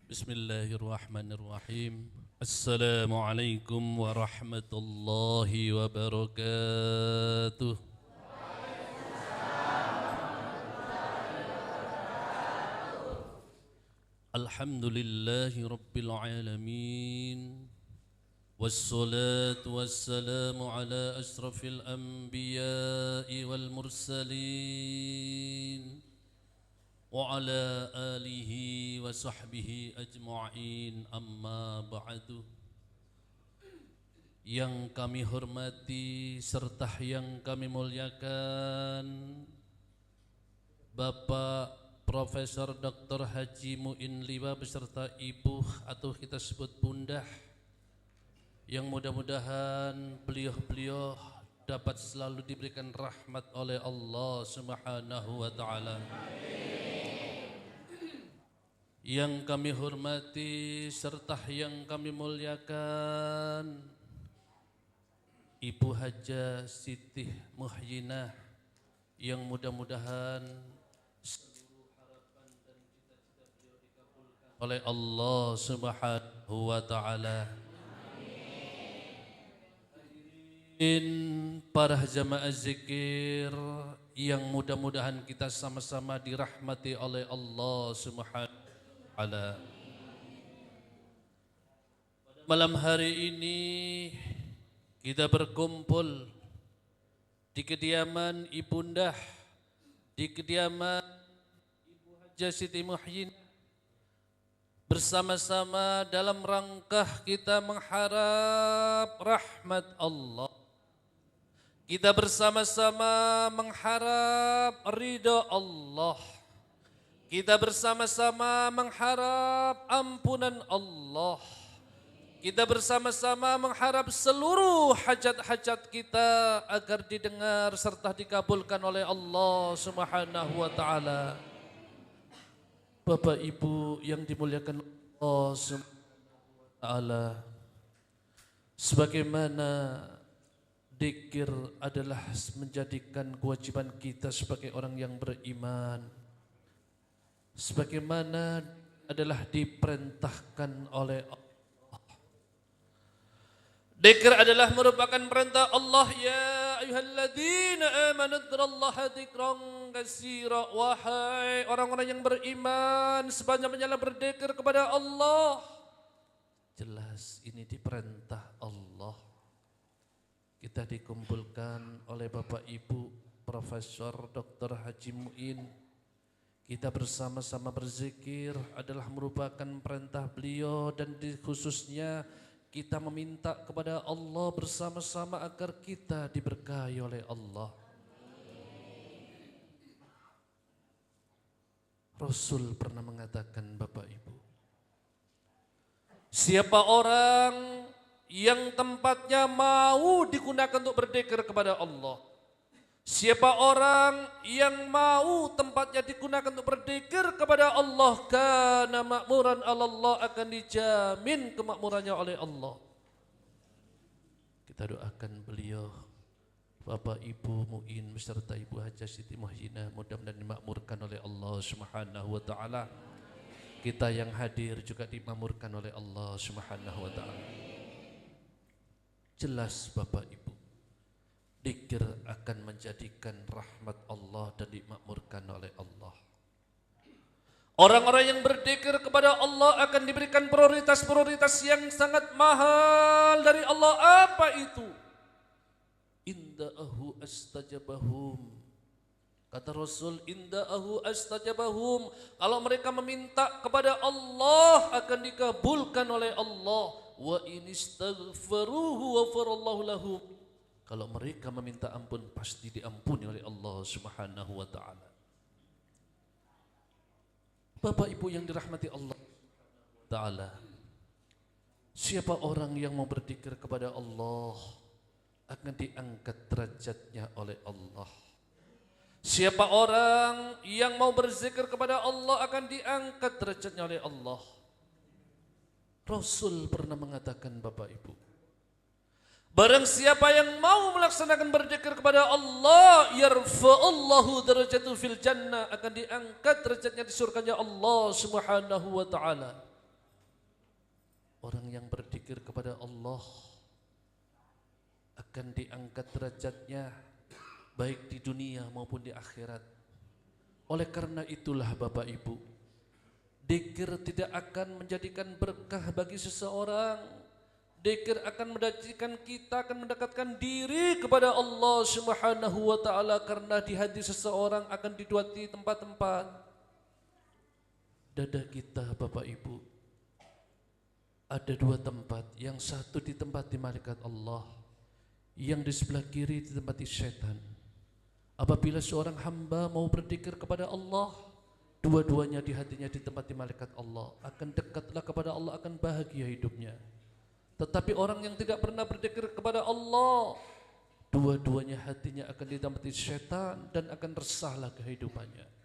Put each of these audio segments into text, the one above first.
Bismillahirrahmanirrahim. Assalamualaikum warahmatullahi wabarakatuh. Alhamdulillahi rabbil alamin. Wassalatu wassalamu ala asrafil anbiya'i wal mursalin wa ala alihi wa sahbihi ajma'in, amma ba'du. Yang kami hormati serta yang kami muliakan Bapak Profesor Dr. Haji Muin Liwa beserta Ibu atau kita sebut Bunda, yang mudah-mudahan beliau-beliau dapat selalu diberikan rahmat oleh Allah Subhanahu wa taala. Yang kami hormati serta yang kami muliakan Ibu Hajah Siti Muhyinah, yang mudah-mudahan seluruh harapan dan cita-cita beliau dikabulkan oleh Allah Subhanahu wa taala. Para jamaah zikir yang mudah-mudahan kita sama-sama dirahmati oleh Allah Subhanahu Pada malam hari ini kita berkumpul di kediaman Ibunda, di kediaman Ibu Hajah Siti Muhyinah, bersama-sama dalam rangka kita mengharap rahmat Allah. Kita bersama-sama mengharap ridha Allah. Kita bersama-sama mengharap ampunan Allah. Kita bersama-sama mengharap seluruh hajat-hajat kita agar didengar serta dikabulkan oleh Allah Subhanahu wa taala. Bapak Ibu yang dimuliakan Allah Subhanahu wa taala, sebagaimana dzikir adalah menjadikan kewajiban kita sebagai orang yang beriman, sebagaimana adalah diperintahkan oleh Allah. Dzikir adalah merupakan perintah Allah, ya ayyuhalladzina amanu dzkurullaha dzikran katsira. Wahai orang-orang yang beriman, sebanyak-banyaknya berzikir kepada Allah. Jelas ini diperintah Allah. Kita dikumpulkan oleh Bapak Ibu Profesor Dr. Haji Muin. Kita bersama-sama berzikir adalah merupakan perintah beliau, dan khususnya kita meminta kepada Allah bersama-sama agar kita diberkahi oleh Allah. Rasul pernah mengatakan, Bapak Ibu, siapa orang yang tempatnya mau digunakan untuk berzikir kepada Allah, siapa orang yang mau tempatnya digunakan untuk berzikir kepada Allah, kana makmuran Allah, akan dijamin kemakmurannya oleh Allah. Kita doakan beliau, Bapak Ibu Muin beserta Ibu Hajah Siti Muhyinah, mudah-mudahan dimakmurkan oleh Allah Subhanahu wa taala. Kita yang hadir juga dimakmurkan oleh Allah Subhanahu wa taala. Jelas Bapak Ibu, dzikir akan menjadikan rahmat Allah dan dimakmurkan oleh Allah. Orang-orang yang berzikir kepada Allah akan diberikan prioritas-prioritas yang sangat mahal dari Allah. Apa itu? Indahu astajabahum. Kata Rasul, indahu astajabahum. Kalau mereka meminta kepada Allah akan dikabulkan oleh Allah. Wa inistaghfaruhu ghafarallahu lahum. Kalau mereka meminta ampun pasti diampuni oleh Allah Subhanahu wa taala. Bapak Ibu yang dirahmati Allah taala, siapa orang yang mau berzikir kepada Allah akan diangkat derajatnya oleh Allah. Siapa orang yang mau berzikir kepada Allah akan diangkat derajatnya oleh Allah. Rasul pernah mengatakan, Bapak Ibu, barang siapa yang mau melaksanakan berzikir kepada Allah, yarfa'allahu darajatuhu fil jannah, akan diangkat derajatnya di surganya Allah Subhanahu wa taala. Orang yang berzikir kepada Allah akan diangkat derajatnya baik di dunia maupun di akhirat. Oleh karena itulah Bapak Ibu, zikir tidak akan menjadikan berkah bagi seseorang. Zikir akan menjadikan kita akan mendekatkan diri kepada Allah Subhanahu wa taala, karena di hati seseorang akan diduati tempat-tempat dada kita Bapak Ibu. Ada dua tempat, yang satu ditempati malaikat Allah, yang di sebelah kiri ditempati syaitan. Apabila seorang hamba mau berzikir kepada Allah, dua-duanya di hatinya ditempati malaikat Allah, akan dekatlah kepada Allah, akan bahagia hidupnya. Tetapi orang yang tidak pernah berzikir kepada Allah, dua-duanya hatinya akan ditempati syaitan dan akan resahlah kehidupannya.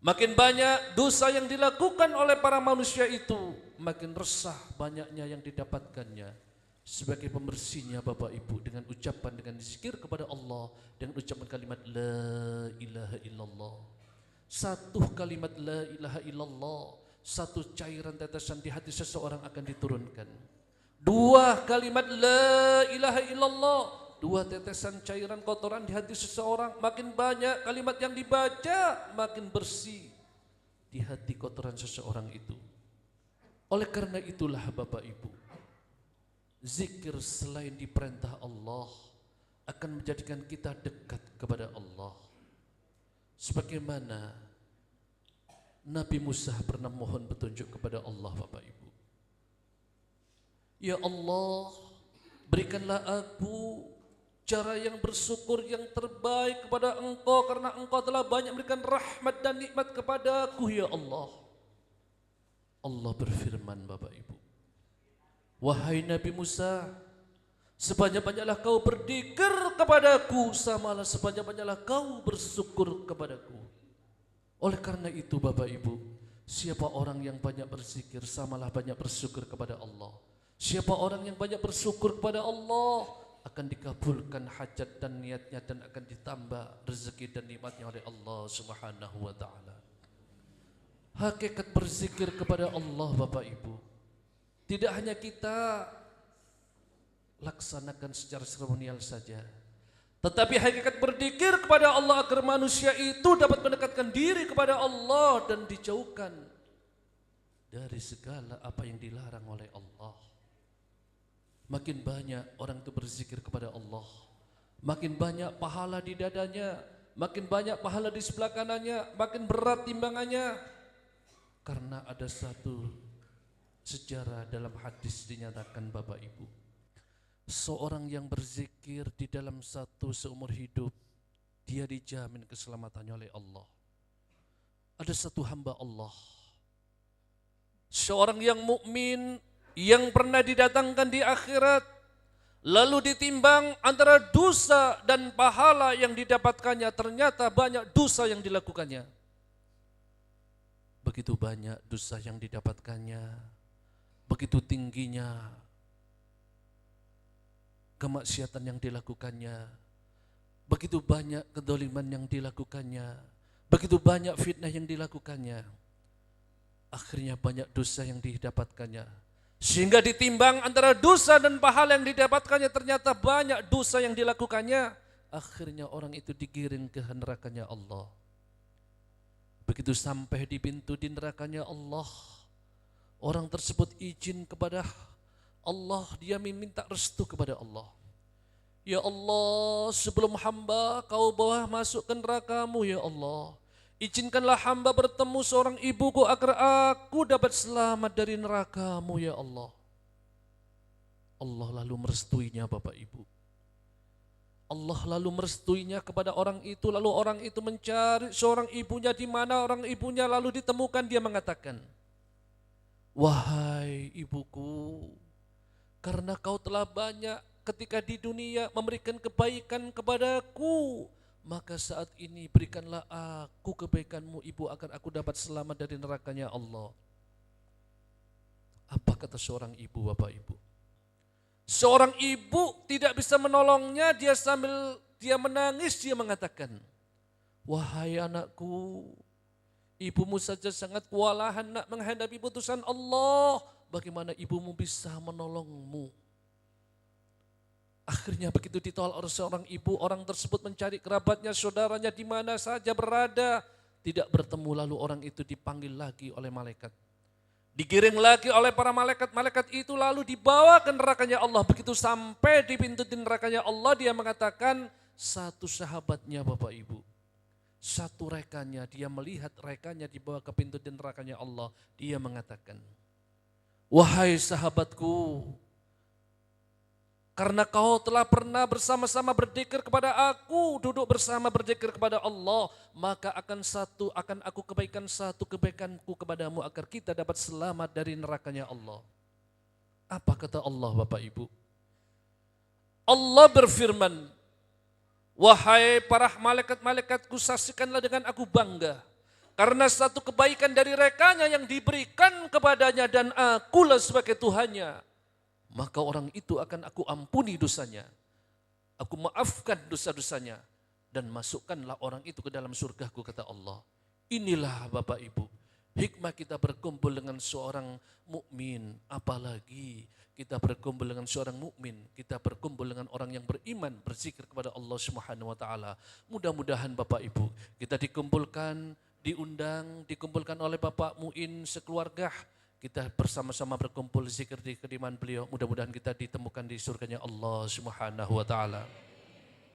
Makin banyak dosa yang dilakukan oleh para manusia itu, makin resah banyaknya yang didapatkannya. Sebagai pembersihnya Bapak Ibu, dengan ucapan, dengan zikir kepada Allah, dengan ucapan kalimat La ilaha illallah. Satu kalimat La ilaha illallah, satu cairan tetesan di hati seseorang akan diturunkan. Dua kalimat La ilaha illallah, dua tetesan cairan kotoran di hati seseorang. Makin banyak kalimat yang dibaca, makin bersih di hati kotoran seseorang itu. Oleh karena itulah Bapak Ibu, zikir selain diperintah Allah akan menjadikan kita dekat kepada Allah. Sebagaimana Nabi Musa pernah mohon petunjuk kepada Allah Bapak Ibu. Ya Allah, berikanlah aku cara yang bersyukur yang terbaik kepada Engkau, karena Engkau telah banyak memberikan rahmat dan nikmat kepadaku ya Allah. Allah berfirman Bapak Ibu, wahai Nabi Musa, sebanyak-banyaklah kau berzikir kepadaku, samalah sebanyak-banyaklah kau bersyukur kepadaku. Oleh karena itu Bapak Ibu, siapa orang yang banyak berzikir, samalah banyak bersyukur kepada Allah. Siapa orang yang banyak bersyukur kepada Allah, akan dikabulkan hajat dan niatnya, dan akan ditambah rezeki dan nikmatnya oleh Allah Subhanahu wa taala. Hakikat berzikir kepada Allah Bapak Ibu, tidak hanya kita laksanakan secara seremonial saja, tetapi hakikat berzikir kepada Allah agar manusia itu dapat mendekatkan diri kepada Allah dan dijauhkan dari segala apa yang dilarang oleh Allah. Makin banyak orang itu berzikir kepada Allah, makin banyak pahala di dadanya, makin banyak pahala di sebelah kanannya, makin berat timbangannya. Karena ada satu sejarah dalam hadis dinyatakan Bapak Ibu, seorang yang berzikir di dalam satu seumur hidup, dia dijamin keselamatannya oleh Allah. Ada satu hamba Allah, seorang yang mukmin, yang pernah didatangkan di akhirat, lalu ditimbang antara dosa dan pahala yang didapatkannya, ternyata banyak dosa yang dilakukannya. Begitu banyak dosa yang didapatkannya, begitu tingginya kemaksiatan yang dilakukannya, begitu banyak kedoliman yang dilakukannya, begitu banyak fitnah yang dilakukannya. Akhirnya banyak dosa yang didapatkannya, sehingga ditimbang antara dosa dan pahala yang didapatkannya, ternyata banyak dosa yang dilakukannya. Akhirnya orang itu digiring ke nerakanya Allah. Begitu sampai di pintu di nerakanya Allah, orang tersebut izin kepada Allah, dia meminta restu kepada Allah. Ya Allah, sebelum hamba kau bawa masuk ke nerakamu ya Allah, izinkanlah hamba bertemu seorang ibuku agar aku dapat selamat dari nerakamu ya Allah. Allah lalu merestuinya Bapak Ibu. Allah lalu merestuinya kepada orang itu, lalu orang itu mencari seorang ibunya di mana orang ibunya, lalu ditemukan. Dia mengatakan, wahai ibuku, karena kau telah banyak ketika di dunia memberikan kebaikan kepadaku, maka saat ini berikanlah aku kebaikanmu ibu, agar aku dapat selamat dari nerakanya Allah. Apa kata seorang ibu Bapak Ibu? Seorang ibu tidak bisa menolongnya, dia sambil dia menangis, dia mengatakan, wahai anakku, ibumu saja sangat kewalahan nak menghadapi putusan Allah, bagaimana ibumu bisa menolongmu? Akhirnya begitu ditolak oleh seorang ibu, orang tersebut mencari kerabatnya, saudaranya di mana saja berada. Tidak bertemu, lalu orang itu dipanggil lagi oleh malaikat. Digiring lagi oleh para malaikat itu lalu dibawa ke nerakanya Allah. Begitu sampai di pintu nerakanya Allah, dia mengatakan, satu sahabatnya Bapak Ibu, satu rekannya, dia melihat rekannya dibawa ke pintu nerakanya Allah. Dia mengatakan, wahai sahabatku, karena kau telah pernah bersama-sama berzikir kepada aku, duduk bersama berzikir kepada Allah, maka akan aku kebaikanku kepadamu agar kita dapat selamat dari nerakanya Allah. Apa kata Allah Bapak Ibu? Allah berfirman, wahai para malaikat-malaikatku, saksikanlah dengan aku bangga. Karena satu kebaikan dari rekannya yang diberikan kepadanya dan akulah sebagai Tuhannya. Maka orang itu akan aku ampuni dosanya. Aku maafkan dosa-dosanya. Dan masukkanlah orang itu ke dalam surgaku, kata Allah. Inilah Bapak Ibu, hikmah kita berkumpul dengan seorang mukmin. Apalagi kita berkumpul dengan seorang mukmin, kita berkumpul dengan orang yang beriman, berzikir kepada Allah Subhanahu wa taala. Mudah-mudahan Bapak Ibu, kita dikumpulkan oleh Bapak Muin sekeluarga. Kita bersama-sama berkumpul zikir di kediaman beliau. Mudah-mudahan kita ditemukan di surganya Allah Subhanahu wa taala.